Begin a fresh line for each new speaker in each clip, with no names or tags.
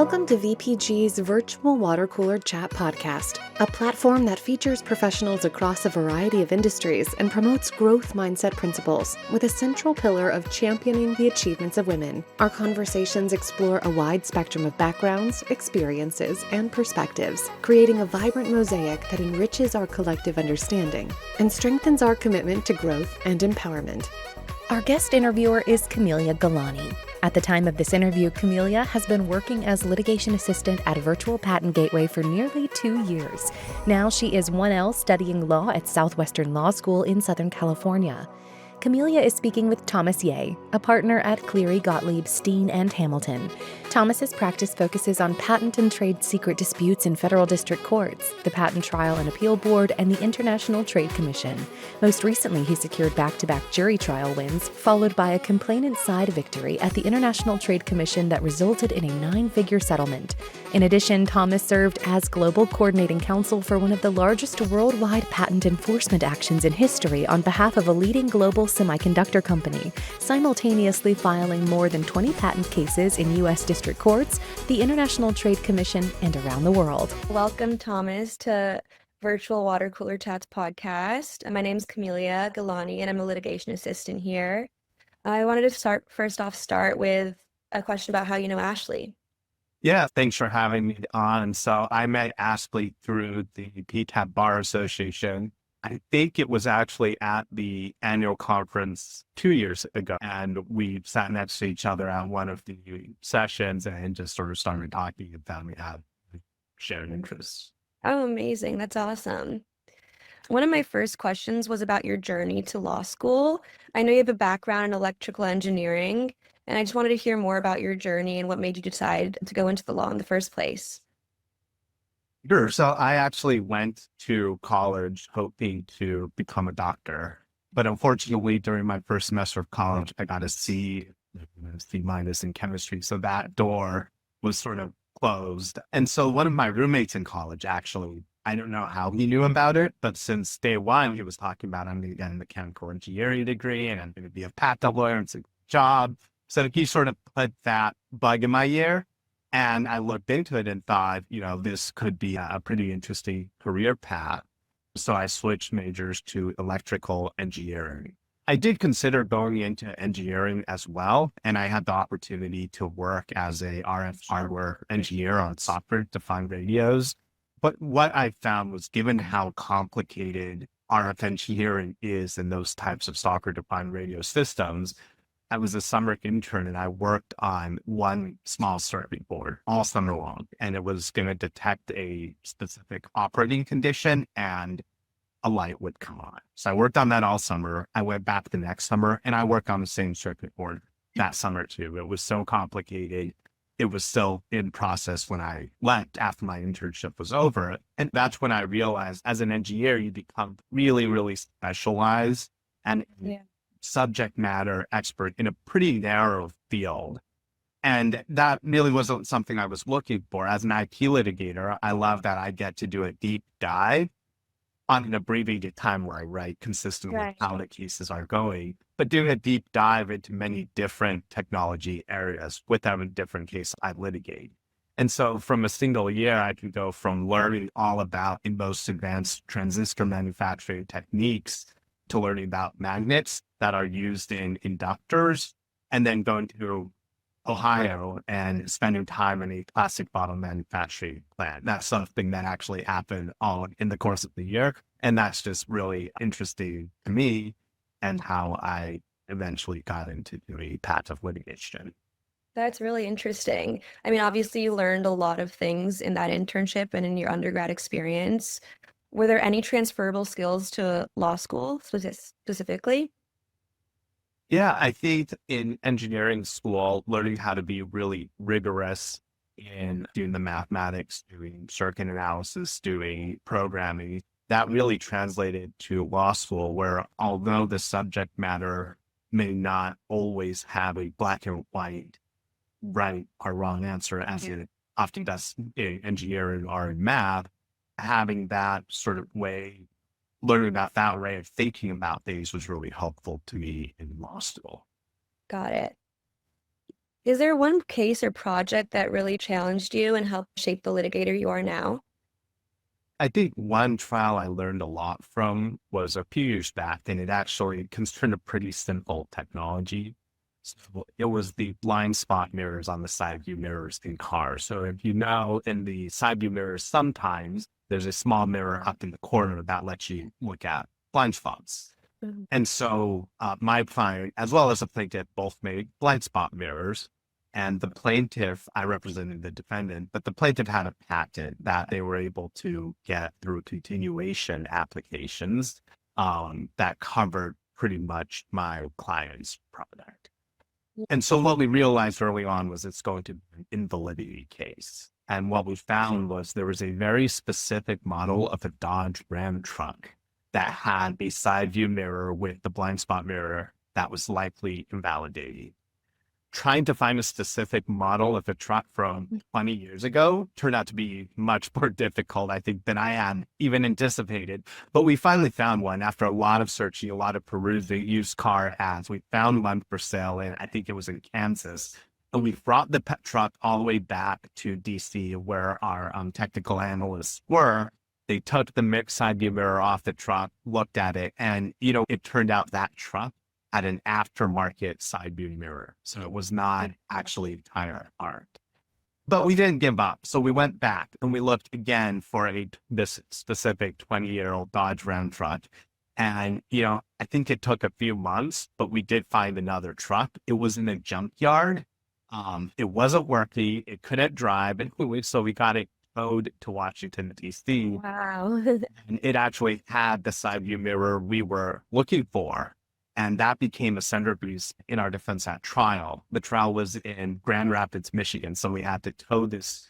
Welcome to VPG's Virtual Water Cooler Chat Podcast, a platform that features professionals across a variety of industries and promotes growth mindset principles with a central pillar of championing the achievements of women. Our conversations explore a wide spectrum of backgrounds, experiences, and perspectives, creating a vibrant mosaic that enriches our collective understanding and strengthens our commitment to growth and empowerment.
Our guest interviewer is Camelia Galani. At the time of this interview, Camelia has been working as litigation assistant at Virtual Patent Gateway for nearly 2 years. Now she is 1L studying law at Southwestern Law School in Southern California. Camelia is speaking with Thomas Yeh, a partner at Cleary, Gottlieb, Steen and Hamilton. Thomas's practice focuses on patent and trade secret disputes in federal district courts, the Patent Trial and Appeal Board, and the International Trade Commission. Most recently, he secured back-to-back jury trial wins, followed by a complainant-side victory at the International Trade Commission that resulted in a 9-figure settlement. In addition, Thomas served as global coordinating counsel for one of the largest worldwide patent enforcement actions in history on behalf of a leading global semiconductor company, simultaneously filing more than 20 patent cases in U.S. district courts, the International Trade Commission, and around the world.
Welcome, Thomas, to Virtual Water Cooler Chats podcast. My name is Camelia Galani, and I'm a litigation assistant here. I wanted to start with a question about how you know Ashley.
Yeah, thanks for having me on. So I met Ashley through the PTAB Bar Association. I think it was actually at the annual conference 2 years ago, and we sat next to each other at one of the sessions and just sort of started talking and found we had shared interests.
Oh, amazing. That's awesome. One of my first questions was about your journey to law school. I know you have a background in electrical engineering, and I just wanted to hear more about your journey and what made you decide to go into the law in the first place.
Sure. So I actually went to college hoping to become a doctor. But unfortunately, during my first semester of college, I got a C minus in chemistry. So that door was sort of closed. And so one of my roommates in college, actually, I don't know how he knew about it, but since day one, he was talking about I'm going to get a mechanical engineering degree and I'm going to be a patent lawyer and it's a job. So he sort of put that bug in my ear. And I looked into it and thought, this could be a pretty interesting career path. So I switched majors to electrical engineering. I did consider going into engineering as well. And I had the opportunity to work as a RF hardware engineer on software-defined radios. But what I found was, given how complicated RF engineering is in those types of software-defined radio systems, I was a summer intern and I worked on one small circuit board all summer long, and it was going to detect a specific operating condition and a light would come on. So I worked on that all summer. I went back the next summer and I worked on the same circuit board that summer too. It was so complicated. It was still in process when I left after my internship was over. And that's when I realized as an engineer, you become really, really specialized and subject matter expert in a pretty narrow field. And that really wasn't something I was looking for. As an IP litigator, I love that I get to do a deep dive on an abbreviated time where I write consistent with how the cases are going, but doing a deep dive into many different technology areas with every different case I litigate. And so from a single year, I can go from learning all about the most advanced transistor manufacturing techniques to learning about magnets that are used in inductors, and then going to Ohio and spending time in a plastic bottle manufacturing plant. That's something that actually happened all in the course of the year. And that's just really interesting to me and how I eventually got into doing patent litigation.
That's really interesting. I mean, obviously you learned a lot of things in that internship and in your undergrad experience. Were there any transferable skills to law school specifically?
Yeah, I think in engineering school, learning how to be really rigorous in doing the mathematics, doing circuit analysis, doing programming, that really translated to law school, where although the subject matter may not always have a black and white right or wrong answer, as it often does in engineering or in math, having that sort of way, learning about that way of thinking about things was really helpful to me in law school.
Got it. Is there one case or project that really challenged you and helped shape the litigator you are now?
I think one trial I learned a lot from was a few years back, and it actually concerned a pretty simple technology. So it was the blind spot mirrors on the side view mirrors in cars. So if you know, in the side view mirrors, sometimes there's a small mirror up in the corner that lets you look at blind spots.
Mhm.
And so my client, as well as the plaintiff, both made blind spot mirrors. And the plaintiff, I represented the defendant, but the plaintiff had a patent that they were able to get through continuation applications that covered pretty much my client's product. And so what we realized early on was it's going to be an invalidity case. And what we found was there was a very specific model of a Dodge Ram truck that had a side view mirror with the blind spot mirror that was likely invalidating. Trying to find a specific model of a truck from 20 years ago turned out to be much more difficult, I think, than I had even anticipated. But we finally found one after a lot of searching, a lot of perusing used car ads. We found one for sale, and I think it was in Kansas. And we brought the truck all the way back to DC, where our technical analysts were. They took the mixed side view mirror off the truck, looked at it, and it turned out that truck had an aftermarket side view mirror. So it was not actually tire art. But we didn't give up. So we went back and we looked again for this specific 20-year-old Dodge Ram truck. And, I think it took a few months, but we did find another truck. It was in a junkyard. It wasn't working. It couldn't drive. So we got it towed to Washington, D.C.
Wow.
And it actually had the side view mirror we were looking for. And that became a centerpiece in our defense at trial. The trial was in Grand Rapids, Michigan. So we had to tow this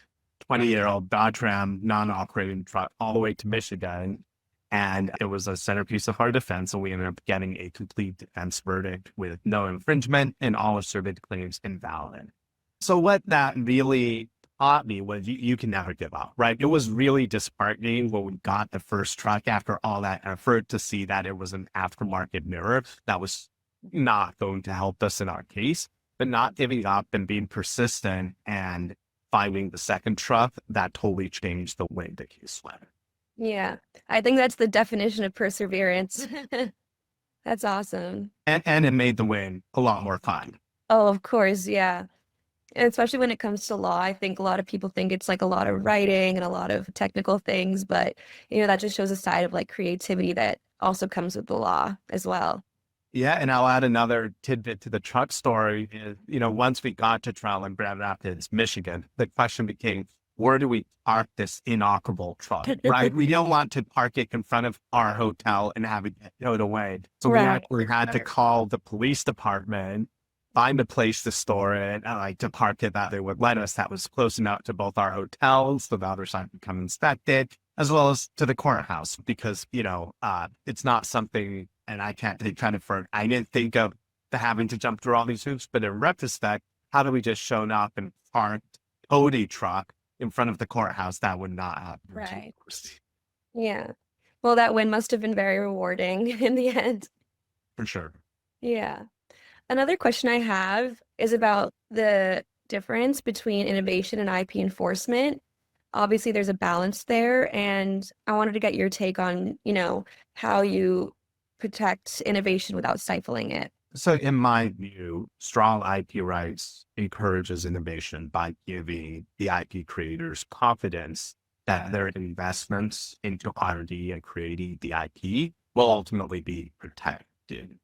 20-year-old Dodge Ram non-operating truck all the way to Michigan. And it was a centerpiece of our defense. And we ended up getting a complete defense verdict with no infringement and all asserted claims invalid. So what that really taught me was you can never give up, right? It was really disheartening when we got the first truck after all that effort to see that it was an aftermarket mirror that was not going to help us in our case, but not giving up and being persistent and finding the second truck that totally changed the way the case went.
Yeah, I think that's the definition of perseverance. That's awesome.
And it made the win a lot more fun.
Oh, of course, yeah. And especially when it comes to law, I think a lot of people think it's like a lot of writing and a lot of technical things, but that just shows a side of like creativity that also comes with the law as well.
Yeah, and I'll add another tidbit to the truck story is, once we got to trial in Grand Rapids, Michigan, the question became, where do we park this inoperable truck, right? We don't want to park it in front of our hotel and have it get towed away. So we actually had to call the police department, find a place to store it, to park it that they would let us. That was close enough to both our hotels, so the other side could come inspect it, as well as to the courthouse, because, it's not something, and I can't take credit for it. I didn't think of having to jump through all these hoops, but in retrospect, how do we just shown up and parked, towed a truck in front of the courthouse? That would not happen.
Right. Yeah. Well, that win must have been very rewarding in the end.
For sure.
Yeah. Another question I have is about the difference between innovation and IP enforcement. Obviously, there's a balance there, and I wanted to get your take on, how you protect innovation without stifling it.
So in my view, strong IP rights encourages innovation by giving the IP creators confidence that their investments into R&D and creating the IP will ultimately be protected.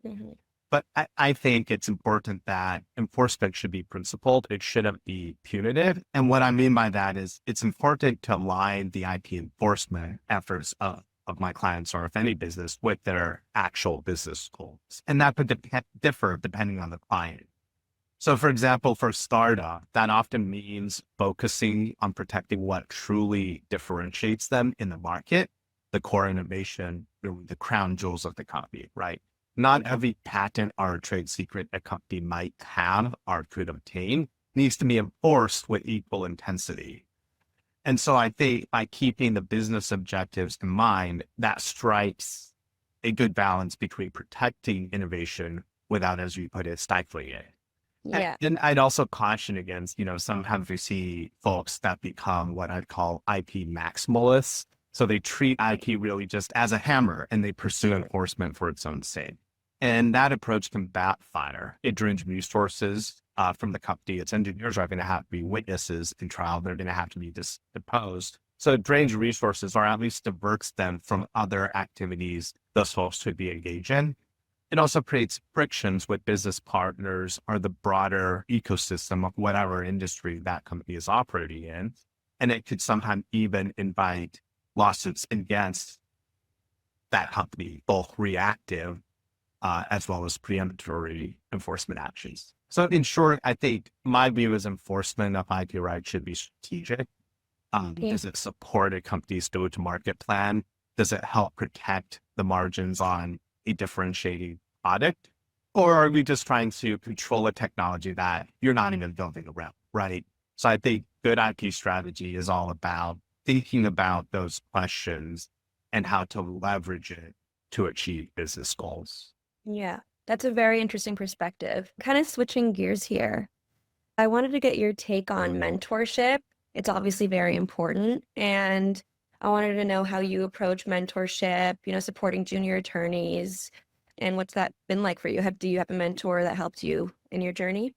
Mm-hmm.
But I think it's important that enforcement should be principled. It shouldn't be punitive. And what I mean by that is it's important to align the IP enforcement efforts of my clients, or if any business, with their actual business goals. And that could differ depending on the client. So for example, for startup, that often means focusing on protecting what truly differentiates them in the market, the core innovation, the crown jewels of the company, right? Not every patent or trade secret a company might have or could obtain needs to be enforced with equal intensity. And so I think by keeping the business objectives in mind, that strikes a good balance between protecting innovation without, as you put it, stifling it.
Yeah.
And I'd also caution against, sometimes we see folks that become what I'd call IP maximalists. So they treat IP really just as a hammer and they pursue enforcement for its own sake. And that approach can backfire. It drains resources from the company. Its engineers are going to have to be witnesses in trial. They're going to have to be deposed. So it drains resources or at least diverts them from other activities those folks should be engaged in. It also creates frictions with business partners or the broader ecosystem of whatever industry that company is operating in. And it could sometimes even invite lawsuits against that company, both reactive as well as preemptory enforcement actions. So in short, I think my view is enforcement of IP rights should be strategic. Does it support a company's go-to-market plan? Does it help protect the margins on a differentiating product? Or are we just trying to control a technology that you're not even building around, right? So I think good IP strategy is all about thinking about those questions and how to leverage it to achieve business goals.
Yeah, that's a very interesting perspective. Kind of switching gears here. I wanted to get your take on mentorship. It's obviously very important. And I wanted to know how you approach mentorship, supporting junior attorneys, and what's that been like for you? Do you have a mentor that helped you in your journey?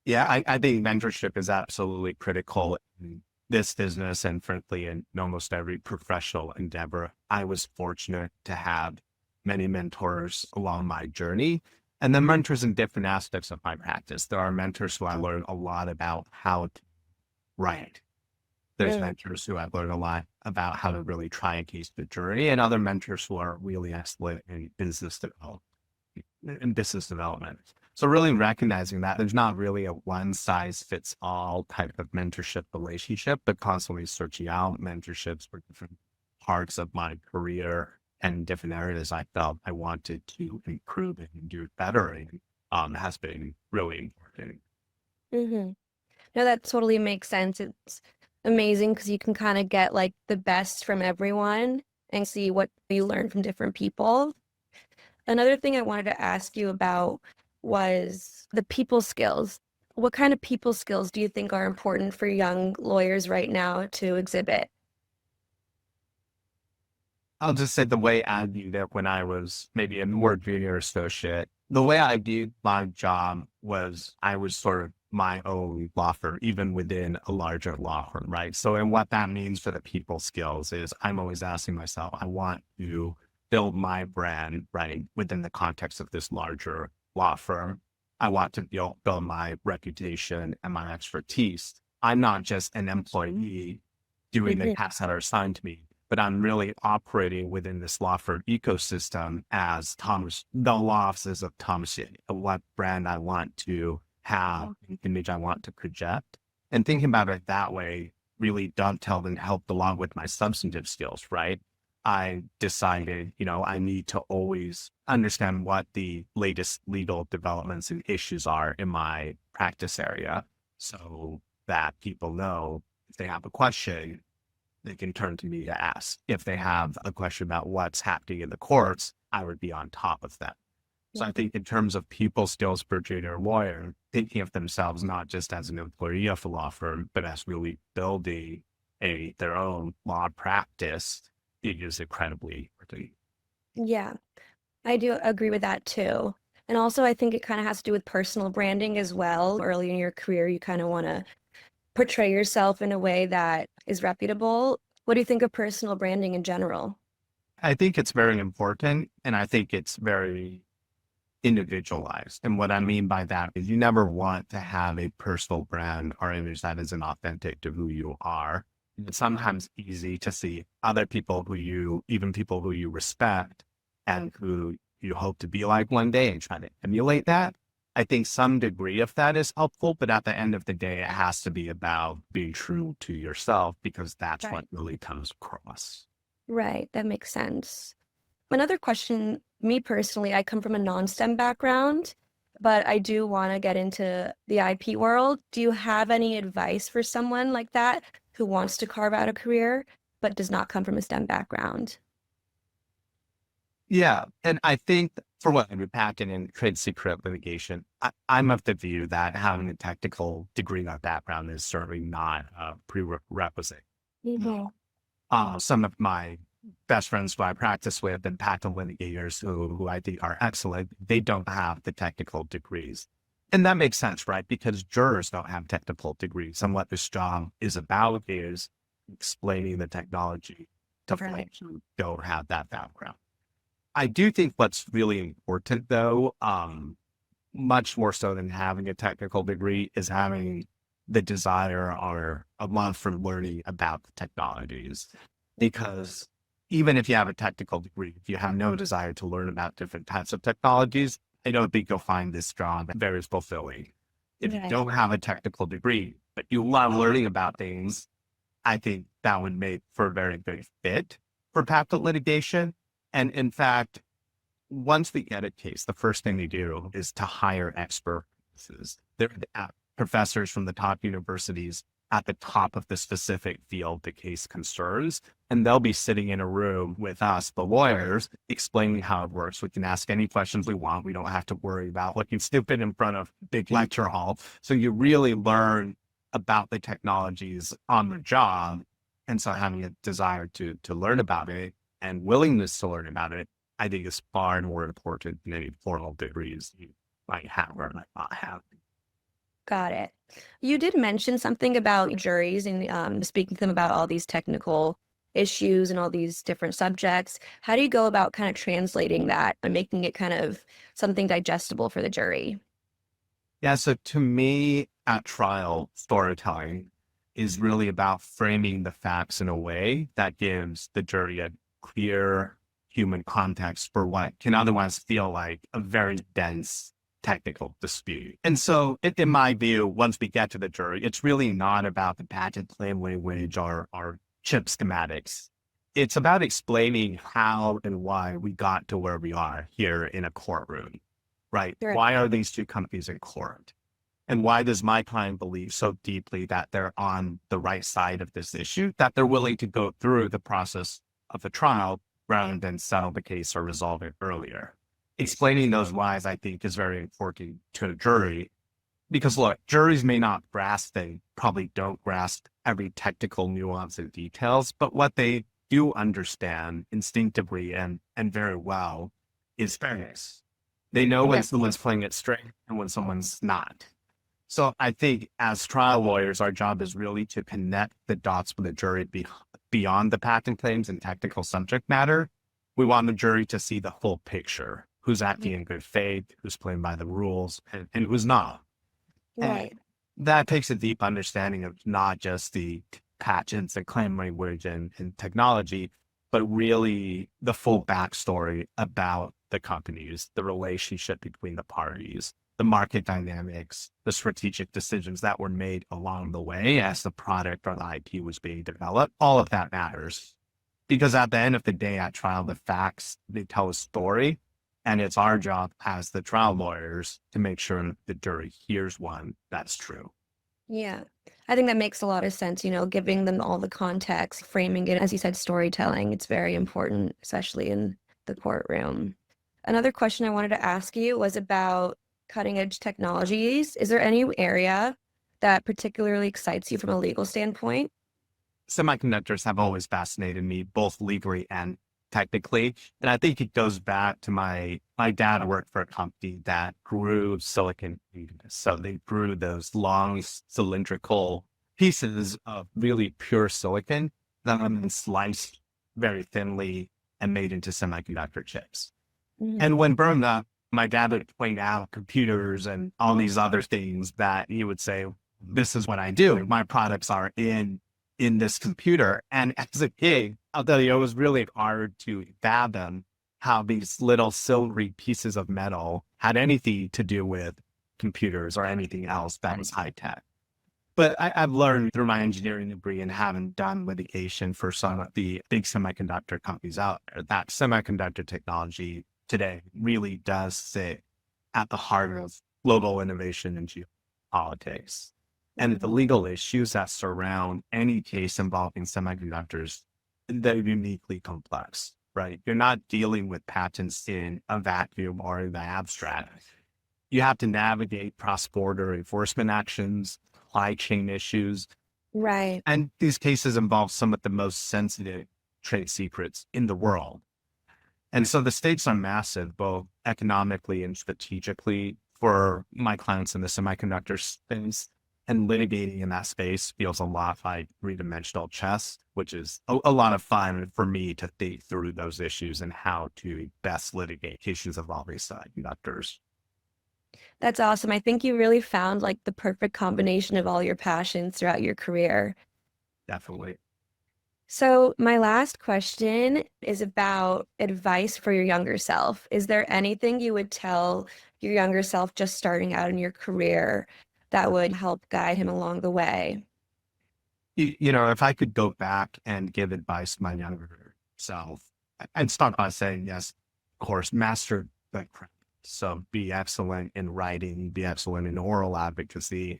Yeah, I think mentorship is absolutely critical in this business and frankly in almost every professional endeavor. I was fortunate to have many mentors along my journey and then mentors in different aspects of my practice. There are mentors who I learned a lot about how to write. There's mentors who I've learned a lot about how to really try and case the jury, and other mentors who are really excellent in business development. So really recognizing that there's not really a one size fits all type of mentorship relationship, but constantly searching out mentorships for different parts of my career and different areas I felt I wanted to improve and do better in has been really important.
Mm-hmm. No, that totally makes sense. It's amazing because you can kind of get like the best from everyone and see what you learn from different people. Another thing I wanted to ask you about was the people skills. What kind of people skills do you think are important for young lawyers right now to exhibit?
I'll just say the way I viewed it when I was maybe a more junior associate, the way I viewed my job was I was sort of my own law firm, even within a larger law firm, right? So, and what that means for the people skills is I'm always asking myself, I want to build my brand, right, within the context of this larger law firm. I want to build my reputation and my expertise. I'm not just an employee doing the tasks that are assigned to me, but I'm really operating within this law firm ecosystem as the law offices of Thomas Yeh, what brand I want to have, an image I want to project. And thinking about it that way really dovetailed and helped along with my substantive skills, right? I decided, I need to always understand what the latest legal developments and issues are in my practice area so that people know if they have a question, they can turn to me to ask. If they have a question about what's happening in the courts, I would be on top of that. So I think in terms of people skills for a junior lawyer, thinking of themselves not just as an employee of a law firm, but as really building their own law practice, it is incredibly important.
Yeah, I do agree with that too. And also, I think it kind of has to do with personal branding as well. Early in your career, you kind of want to portray yourself in a way that is reputable. What do you think of personal branding in general?
I think it's very important, and I think it's very individualized. And what I mean by that is you never want to have a personal brand or image that isn't authentic to who you are. It's sometimes easy to see other people even people who you respect and who you hope to be like one day and try to emulate that. I think some degree of that is helpful, but at the end of the day, it has to be about being true to yourself because that's what really comes across.
Right, that makes sense. Another question, me personally, I come from a non-STEM background, but I do want to get into the IP world. Do you have any advice for someone like that who wants to carve out a career, but does not come from a STEM background?
Yeah. And I think for what patent and trade secret litigation, I'm of the view that having a technical degree or background is certainly not a prerequisite.
Mhm.
Some of my best friends who I practice with and patent litigators who I think are excellent, they don't have the technical degrees. And that makes sense, right? Because jurors don't have technical degrees. And what this job is about is explaining the technology to
Right.
folks who don't have that background. I do think what's really important, though, much more so than having a technical degree, is having the desire or a love for learning about the technologies. Because even if you have a technical degree, if you have no desire to learn about different types of technologies, I don't think you'll find this job very fulfilling. If you
Right.
don't have a technical degree, but you love learning about things, I think that would make for a very good fit for patent litigation. And in fact, once we get a case, the first thing they do is to hire experts. They're professors from the top universities at the top of the specific field the case concerns. And they'll be sitting in a room with us, the lawyers, explaining how it works. We can ask any questions we want. We don't have to worry about looking stupid in front of big lecture hall. So you really learn about the technologies on the job. And so having a desire to learn about it and willingness to learn about it, I think is far more important than any formal degrees you might have or might not have.
Got it. You did mention something about juries and speaking to them about all these technical issues and all these different subjects. How do you go about kind of translating that and making it kind of something digestible for the jury?
Yeah, so to me, at trial, storytelling is really about framing the facts in a way that gives the jury a clear human context for what can otherwise feel like a very dense technical dispute. And so, in my view, once we get to the jury, it's really not about the patent claim language or chip schematics. It's about explaining how and why we got to where we are here in a courtroom, right?
Sure.
Why are these two companies in court? And why does my client believe so deeply that they're on the right side of this issue, that they're willing to go through the process of the trial rather than settle the case or resolve it earlier? Explaining those whys, I think, is very important to a jury because, look, juries may not grasp, they probably don't grasp every technical nuance and details, but what they do understand instinctively and very well is fairness. They know when someone's playing it straight and when someone's not. So I think as trial lawyers, our job is really to connect the dots with the jury beyond the patent claims and technical subject matter. We want the jury to see the full picture, who's acting in good faith, who's playing by the rules, and who's not.
Right.
And that takes a deep understanding of not just the patents and claim language and technology, but really the full backstory about the companies, the relationship between the parties, the market dynamics, the strategic decisions that were made along the way as the product or the IP was being developed. All of that matters. Because at the end of the day at trial, the facts, they tell a story. And it's our job as the trial lawyers to make sure the jury hears one that's true.
Yeah. I think that makes a lot of sense, giving them all the context, framing it, as you said, storytelling. It's very important, especially in the courtroom. Another question I wanted to ask you was about cutting edge technologies. Is there any area that particularly excites you from a legal standpoint?
Semiconductors have always fascinated me, both legally and technically. And I think it goes back to my dad worked for a company that grew silicon. So they grew those long cylindrical pieces of really pure silicon that have been sliced very thinly and made into semiconductor chips.
Mhm.
And when burned up, my dad would point out computers and all these other things that he would say, this is what I do. My products are in this computer. And as a kid, I'll tell you, it was really hard to fathom how these little silvery pieces of metal had anything to do with computers or anything else that was high tech. But I've learned through my engineering degree and having done litigation for some of the big semiconductor companies out there, that semiconductor technology today really does sit at the heart of global innovation and geopolitics. And the legal issues that surround any case involving semiconductors, they're uniquely complex, right? You're not dealing with patents in a vacuum or in the abstract. You have to navigate cross-border enforcement actions, supply chain issues.
Right.
And these cases involve some of the most sensitive trade secrets in the world. And so the stakes are massive, both economically and strategically for my clients in the semiconductor space. And litigating in that space feels a lot like three-dimensional chess, which is a lot of fun for me to think through those issues and how to best litigate cases involving semiconductors.
That's awesome. I think you really found like the perfect combination of all your passions throughout your career.
Definitely.
So my last question is about advice for your younger self. Is there anything you would tell your younger self just starting out in your career that would help guide him along the way?
If I could go back and give advice to my younger self, I'd start by saying, yes, of course, master the craft. So be excellent in writing, be excellent in oral advocacy,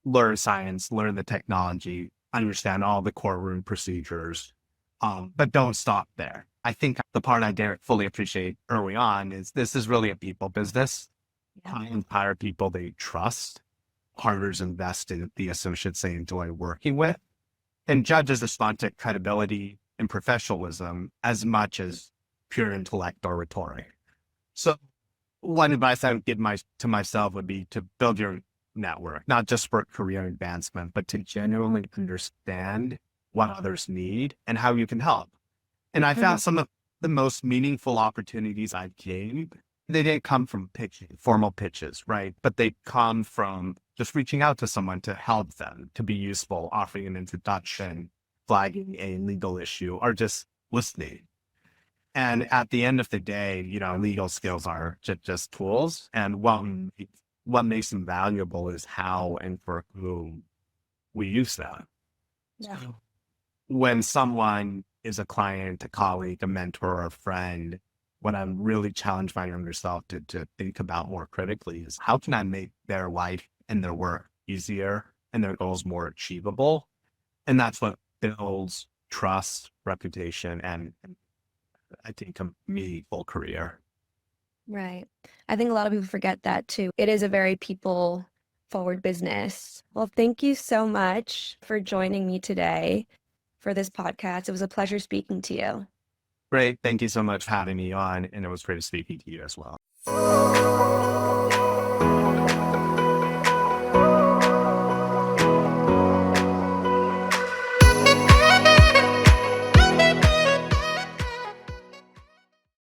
learn science, learn the technology, understand all the courtroom procedures, but don't stop there. I think the part I didn't fully appreciate early on is this is really a people business. Clients hire people they trust. Partners invest in the associates they enjoy working with. And judges respond to credibility and professionalism as much as pure intellect or rhetoric. So one advice I would give to myself would be to build your network, not just for career advancement, but to genuinely understand what others need and how you can help. And I found some of the most meaningful opportunities I've gained, they didn't come from formal pitches, right? But they come from just reaching out to someone to help them, to be useful, offering an introduction, flagging a legal issue, or just listening. And at the end of the day, legal skills are just tools. And what makes them valuable is how and for whom we use them.
Yeah.
So when someone is a client, a colleague, a mentor, or a friend, what I'm really challenged my younger self to think about more critically is how can I make their life and their work easier and their goals more achievable? And that's what builds trust, reputation, and I think a meaningful career.
Right. I think a lot of people forget that too. It is a very people forward business. Well, thank you so much for joining me today for this podcast. It was a pleasure speaking to you.
Great. Thank you so much for having me on. And it was great speaking to you as well.